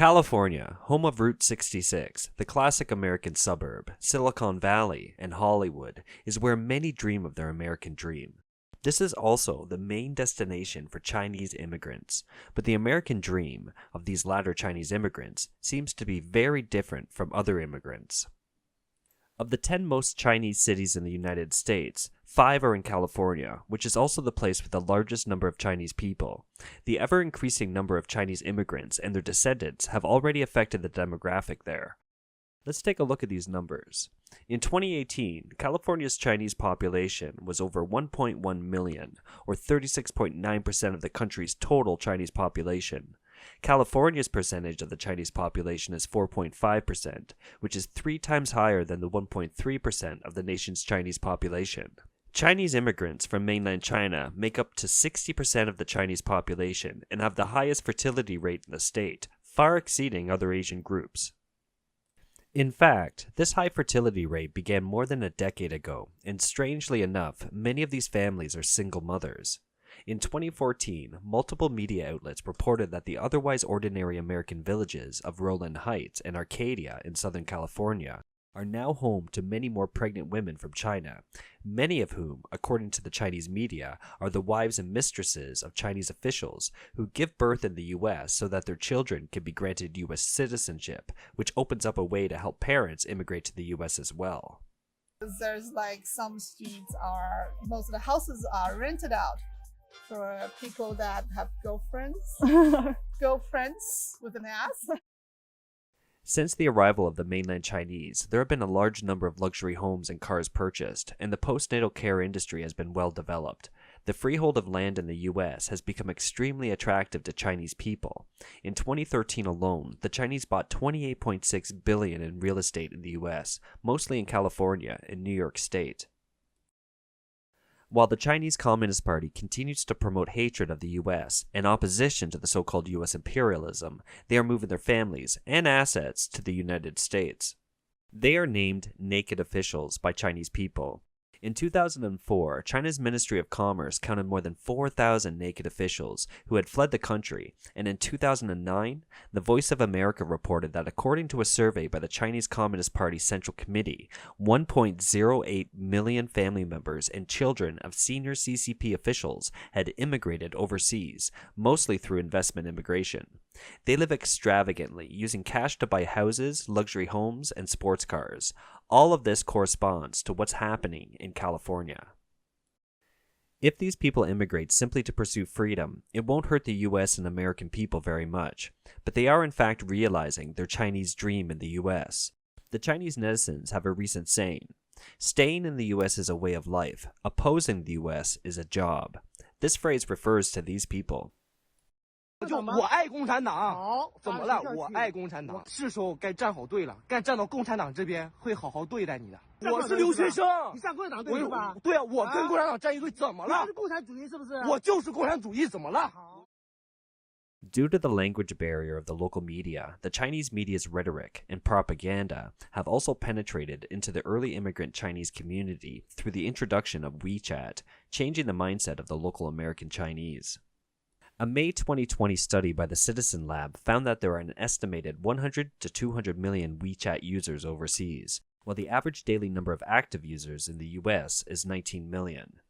California, home of Route 66, the classic American suburb, Silicon Valley, and Hollywood, is where many dream of their American dream. This is also the main destination for Chinese immigrants, but the American dream of these latter Chinese immigrants seems to be very different from other immigrants. Of the 10 most Chinese cities in the United States, 5 are in California, which is also the place with the largest number of Chinese people. The ever-increasing number of Chinese immigrants and their descendants have already affected the demographic there. Let's take a look at these numbers. In 2018, California's Chinese population was over 1.1 million, or 36.9% of the country's total Chinese population. California's percentage of the Chinese population is 4.5%, which is 3 times higher than the 1.3% of the nation's Chinese population. Chinese immigrants from mainland China make up to 60% of the Chinese population and have the highest fertility rate in the state, far exceeding other Asian groups. In fact, this high fertility rate began more than a decade ago, and strangely enough, many of these families are single mothers. In 2014, multiple media outlets reported that the otherwise ordinary American villages of Rowland Heights and Arcadia in Southern California are now home to many more pregnant women from China, many of whom, according to the Chinese media, are the wives and mistresses of Chinese officials who give birth in the U.S. so that their children can be granted U.S. citizenship, which opens up a way to help parents immigrate to the U.S. as well. There's like some streets most of the houses are rented out for people that have girlfriends with an ass. Since the arrival of the mainland Chinese, there have been a large number of luxury homes and cars purchased, and the postnatal care industry has been well developed. The freehold of land in the U.S. has become extremely attractive to Chinese people. In 2013 alone, the Chinese bought $28.6 billion in real estate in the U.S., mostly in California and New York State. While the Chinese Communist Party continues to promote hatred of the U.S. and opposition to the so-called U.S. imperialism, they are moving their families and assets to the United States. They are named naked officials by Chinese people. In 2004, China's Ministry of Commerce counted more than 4,000 naked officials who had fled the country, and in 2009, the Voice of America reported that according to a survey by the Chinese Communist Party Central Committee, 1.08 million family members and children of senior CCP officials had immigrated overseas, mostly through investment immigration. They live extravagantly, using cash to buy houses, luxury homes, and sports cars. All of this corresponds to what's happening in California. If these people immigrate simply to pursue freedom, it won't hurt the U.S. and American people very much, but they are in fact realizing their Chinese dream in the U.S. The Chinese netizens have a recent saying, "Staying in the U.S. is a way of life, opposing the U.S. is a job." This phrase refers to these people. 我爱共产党，怎么了？我爱共产党，是时候该站好队了，该站到共产党这边，会好好对待你的。我是留学生，你上共产党队是吧？对啊，我跟共产党站一队，怎么了？你是共产主义是不是？我就是共产主义，怎么了？ Due to the language barrier of the local media, the Chinese media's rhetoric and propaganda have also penetrated into the early immigrant Chinese community through the introduction of WeChat, changing the mindset of the local American Chinese. A May 2020 study by the Citizen Lab found that there are an estimated 100 to 200 million WeChat users overseas, while the average daily number of active users in the US is 19 million.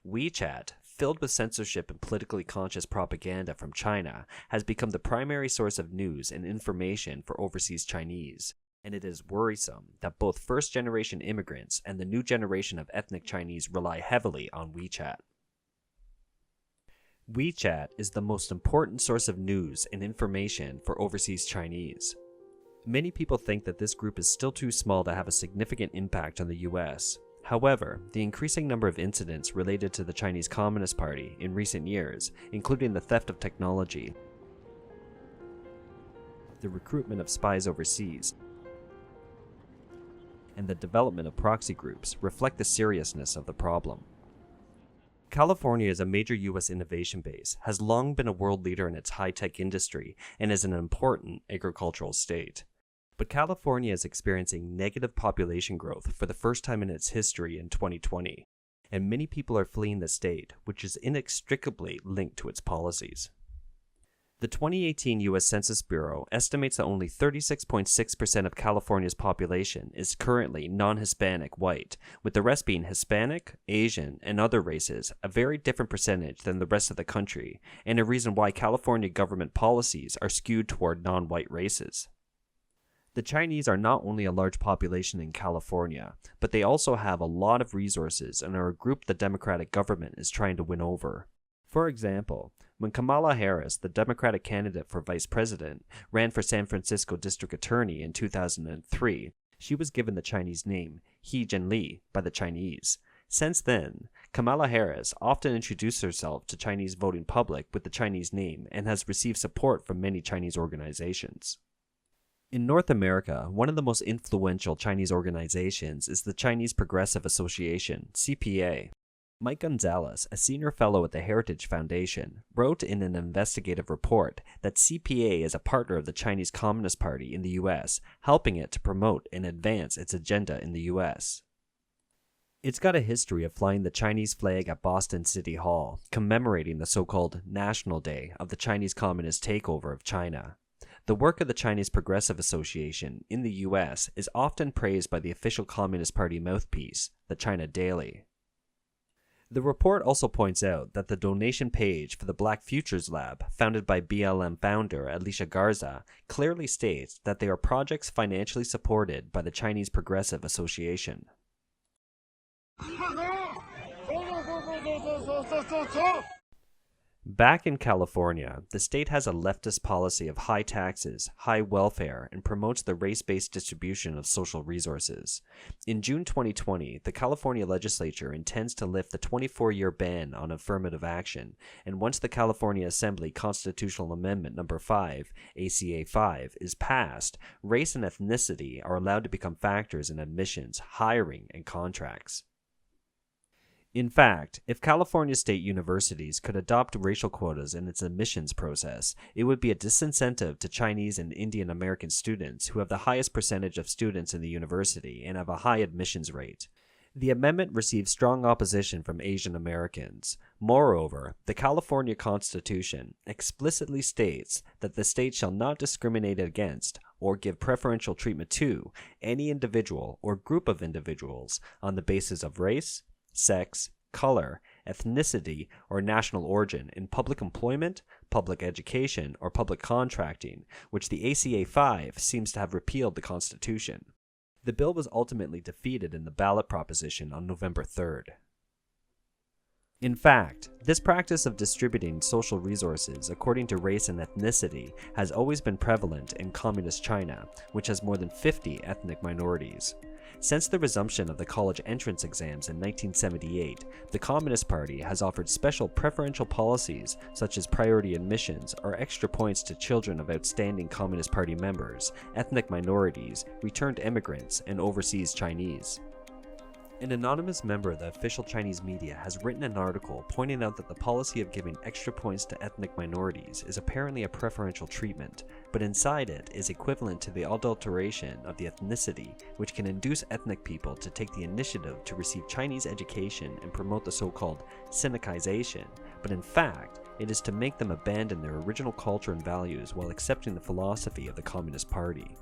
WeChat, filled with censorship and politically conscious propaganda from China, has become the primary source of news and information for overseas Chinese, and it is worrisome that both first-generation immigrants and the new generation of ethnic Chinese rely heavily on WeChat. WeChat is the most important source of news and information for overseas Chinese. Many people think that this group is still too small to have a significant impact on the US. However, the increasing number of incidents related to the Chinese Communist Party in recent years, including the theft of technology, the recruitment of spies overseas, and the development of proxy groups, reflect the seriousness of the problem. California is a major U.S. innovation base, has long been a world leader in its high-tech industry, and is an important agricultural state. But California is experiencing negative population growth for the first time in its history in 2020, and many people are fleeing the state, which is inextricably linked to its policies. The 2018 U.S. Census Bureau estimates that only 36.6% of California's population is currently non-Hispanic white, with the rest being Hispanic, Asian, and other races, a very different percentage than the rest of the country, and a reason why California government policies are skewed toward non-white races. The Chinese are not only a large population in California, but they also have a lot of resources and are a group the Democratic government is trying to win over. For example, when Kamala Harris, the Democratic candidate for vice president, ran for San Francisco District Attorney in 2003, she was given the Chinese name He Jianli by the Chinese. Since then, Kamala Harris often introduced herself to Chinese voting public with the Chinese name and has received support from many Chinese organizations. In North America, one of the most influential Chinese organizations is the Chinese Progressive Association, CPA. Mike Gonzalez, a senior fellow at the Heritage Foundation, wrote in an investigative report that CPA is a partner of the Chinese Communist Party in the U.S., helping it to promote and advance its agenda in the U.S. It's got a history of flying the Chinese flag at Boston City Hall, commemorating the so-called National Day of the Chinese Communist takeover of China. The work of the Chinese Progressive Association in the U.S. is often praised by the official Communist Party mouthpiece, the China Daily. The report also points out that the donation page for the Black Futures Lab, founded by BLM founder Alicia Garza, clearly states that they are projects financially supported by the Chinese Progressive Association. Back in California, the state has a leftist policy of high taxes, high welfare, and promotes the race-based distribution of social resources. In June 2020, the California legislature intends to lift the 24-year ban on affirmative action, and once the California Assembly Constitutional Amendment No. 5, ACA 5, is passed, race and ethnicity are allowed to become factors in admissions, hiring, and contracts. In fact, if California state universities could adopt racial quotas in its admissions process, it would be a disincentive to Chinese and Indian American students who have the highest percentage of students in the university and have a high admissions rate. The amendment received strong opposition from Asian Americans. Moreover, the California Constitution explicitly states that the state shall not discriminate against or give preferential treatment to any individual or group of individuals on the basis of race, sex, color, ethnicity, or national origin in public employment, public education, or public contracting, which the ACA 5 seems to have repealed the Constitution. The bill was ultimately defeated in the ballot proposition on November 3rd. In fact, this practice of distributing social resources according to race and ethnicity has always been prevalent in Communist China, which has more than 50 ethnic minorities. Since the resumption of the college entrance exams in 1978, the Communist Party has offered special preferential policies such as priority admissions or extra points to children of outstanding Communist Party members, ethnic minorities, returned immigrants, and overseas Chinese. An anonymous member of the official Chinese media has written an article pointing out that the policy of giving extra points to ethnic minorities is apparently a preferential treatment, but inside it is equivalent to the adulteration of the ethnicity, which can induce ethnic people to take the initiative to receive Chinese education and promote the so-called Sinicization, but in fact, it is to make them abandon their original culture and values while accepting the philosophy of the Communist Party.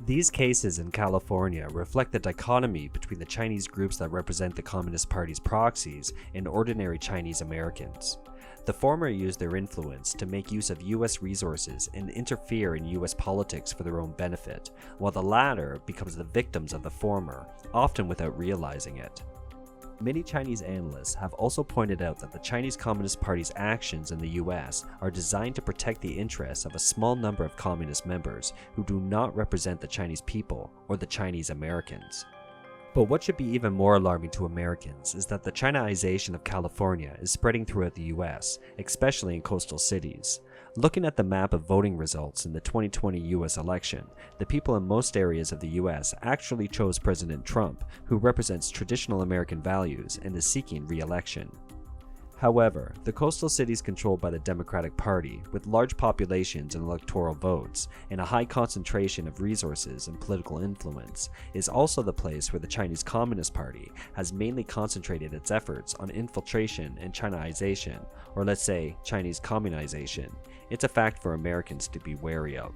These cases in California reflect the dichotomy between the Chinese groups that represent the Communist Party's proxies and ordinary Chinese Americans. The former use their influence to make use of U.S. resources and interfere in U.S. politics for their own benefit, while the latter becomes the victims of the former, often without realizing it. Many Chinese analysts have also pointed out that the Chinese Communist Party's actions in the U.S. are designed to protect the interests of a small number of communist members who do not represent the Chinese people or the Chinese Americans. But what should be even more alarming to Americans is that the Chinaization of California is spreading throughout the U.S., especially in coastal cities. Looking at the map of voting results in the 2020 U.S. election, the people in most areas of the U.S. actually chose President Trump, who represents traditional American values and is seeking re-election. However, the coastal cities controlled by the Democratic Party, with large populations and electoral votes, and a high concentration of resources and political influence, is also the place where the Chinese Communist Party has mainly concentrated its efforts on infiltration and Chinaization, or let's say Chinese communization. It's a fact for Americans to be wary of.